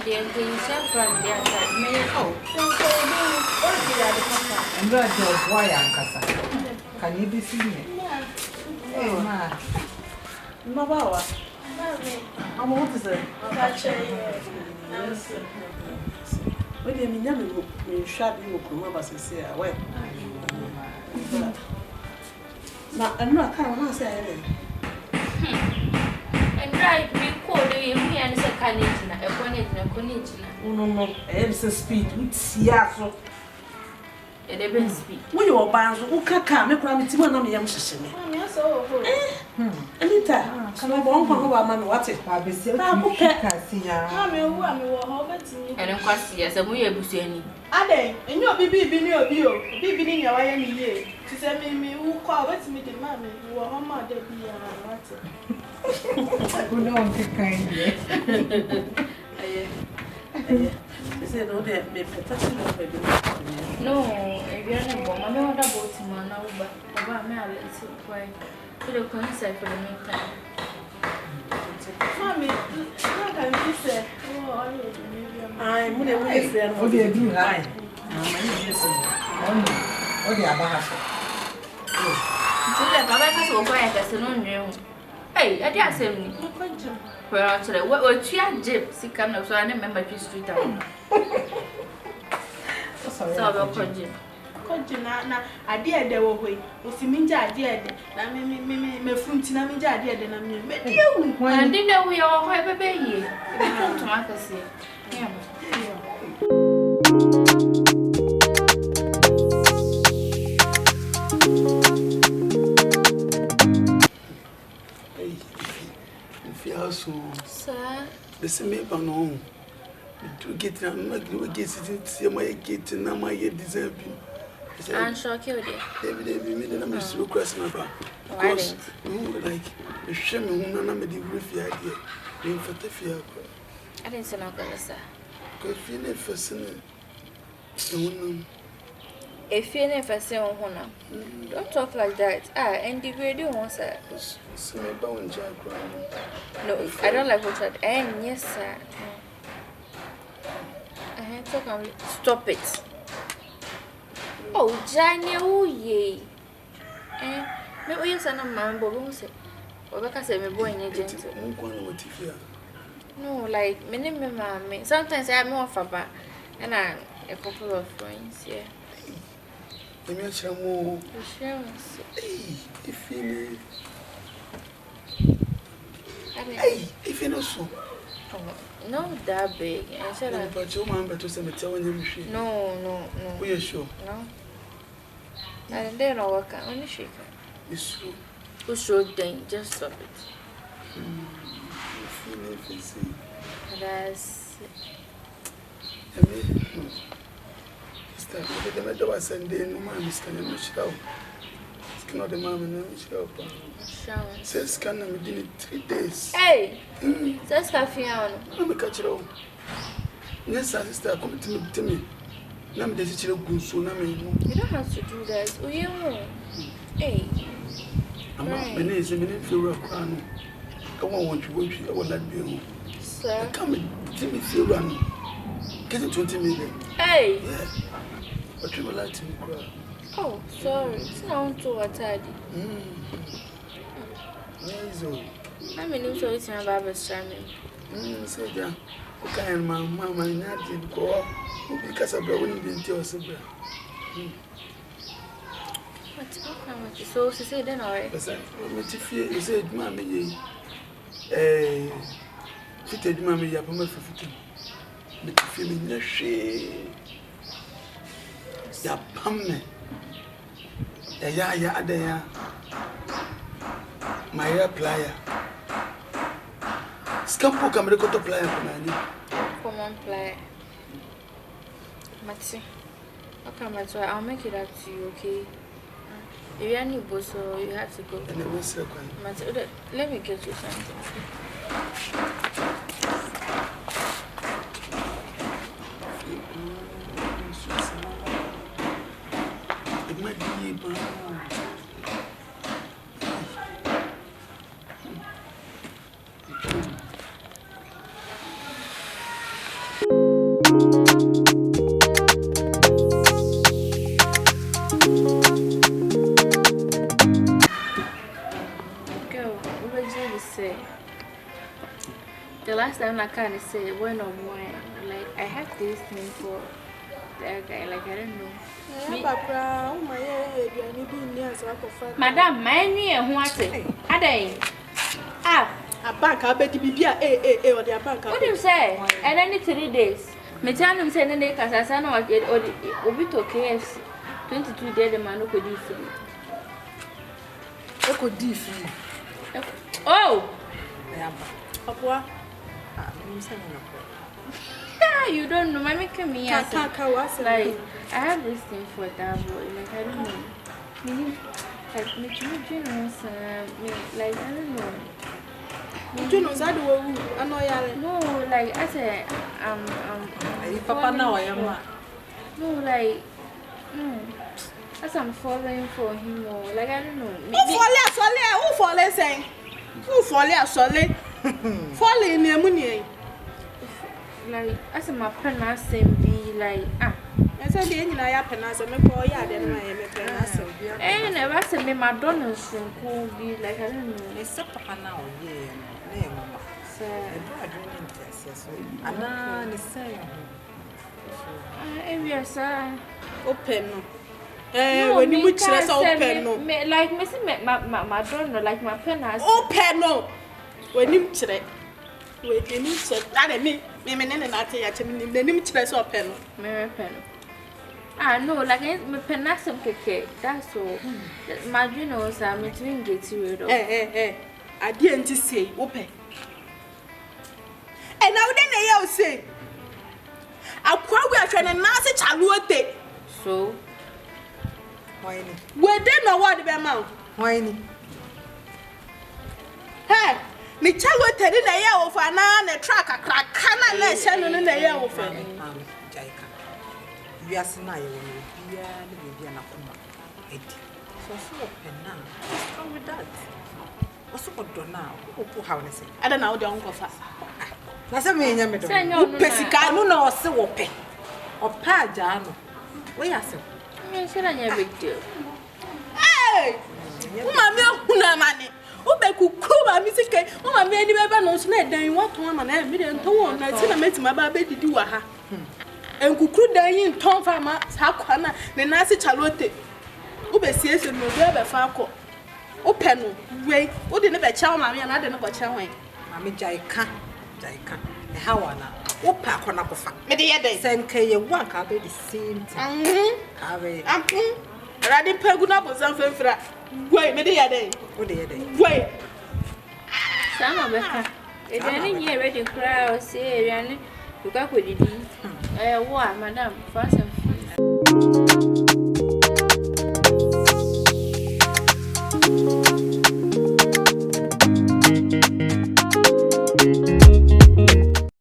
They're getting some from the outside. May oh, I'm glad you're boy and Cassa. Can you be seen? Hey, ma. Mabawa. I'm what is it? When you mean you shot you come over say away. Now I'm not can't say anything. And right, we call the me and say Canadian, a Canadian. No, it's a speed. It's yeah. A debate speed. When you are bound, who can't make me Timon on the young session. Anita, come on, man, what's it? I'll be still And of course, yes, and we are Busiani. Ade, and your baby be near you, baby in your way. To send me who call what's me the mammy, who are home, there be a matter. I could not be kindly. They said, oh, they may protect No, if you're not born, I know what about him now, but about me, I'll let it quite to the concert for the meantime. Mammy, how can you say, oh, I'm going to say, What do you do? Hi. What do you have? Julia, Baba has over at us and on you. Hey, I just said, well, actually, what you are gypsy kind of so I remember my street town. So I'll call na ade de wo hoi osiminja ade de na me funti na minja ade de na me de wu and didn't know we are hoi bebe ye come to my say yeah if you also sir the same no to get na get see my get na my deserve and shock you there David me na me so cross na ba because like the shame who na me the roof ya there me fata fia I didn't say no sir because feel ne fasene if you never say on honor don't talk like that and degrade you once sir so me ba won ja no I don't like what that and yes sir stop it. Oh, Jania, oh, ye. Me, we are not man, but who say, or like I say, me boy in a gentle. No, like, many mammy. Sometimes I have more for back, and I a couple of friends, yeah. The much more. If you if you know so. No, that big. And said, but your man better say, tell you. No. We are sure. No. And then I work on the shaker. It's true. Who showed them? Just stop it. That's. The matter was sending no man is can you show. It's not the man and show. Says can within 3 days. Hey! Says Cafiano. I'm a catcher. Yes, sister, come to me. Nam the teacher good so na me. You don't have to do that. Oh, yeah. Hey. I'm not beneath a minute for a crown. I want you to I will not be. Sir, come to me feel run. Get it 20 million. Hey! Yeah. But you will like to cry. Oh, sorry. It's not too tidy. I mean, it's always my Barbara's charming. So, yeah. Okay, my mamma, not did go because of the wind into your sibling. So, she said, then, all right. But you said, Mammy, fitted Mammy up on my 15. But you feel in the shade. Ya pamne. Ya there. My plier. Scampo come to plier for Come on, play. Matty. Okay, I'll make it up to you, okay? If you're new, so you have to go. And it was so Matty, let me get you something. It might be person I can't say when or when. Like I have this thing for that guy. Like I don't know. Madam, my knee and what? Ade. Ah, a bank. I bet you be or the bank. what do you say? And then 3 days. Me tell him say they cause I know what it or be to KFC. 22 days the man who could do free. Eko di free. Oh. Papa. You don't know. Mommy come here. Like I have this thing for that boy. Like I don't know. Like me you know, like I don't know. You know that I know you. No, like I said, Papa now I am. No, like as I'm falling for him or like I don't know. Who fall saying? Who fall solid? Falling near money. Like as my pen same be like I said the engine I happen as a make or yeah, then I am a pen. and never said me Madonna's from cool be like I don't know. It's a papa now, yeah, mama. So I don't so Anna is saying. Yes, Open. When you put us open, no. Like Missy Madonna, like my pen has open, no. When you today. Wait, you need to that me and I tell you, the name to open. Mary pen. Ah, no, like my pen has some cake. That's all. My journals are between get rid of. I didn't say open. And now then they say, I quite trying to nasty child. So, Why? Where they know what the amount? Why? Hey, me child tell in a year of an track a crack cannon and send in a year of Jaika. We are Sinai, we are an akuma. So open now. What's wrong with that? What's up with now? How I say? I don't know, don't go fast. That's a man, you Pesicano no so open. Or Pajano. Where are you? should I have big deal? Hey, Mamma, money. Ube kukuba misike o ma me ni beba no so na dan what one man e me de nto won na ti na meti ma ba be didi wa ha enkukuru dan yin ton fa ma sa kwa na ne na se chalote ube siesie no be fa akọ o pe no we o de ne be cha o ma me na de ne ko cha wen Mami Jaika e hawa na o pa akọ kofa me de ye den senke ye one ka be the same thing Radi pegu na bo san fefra Wait, me dey there. What dey there? Wait. Sama beka. E dey ni ready cry o say e ri you ka ko didi. Wa madam, fast and free.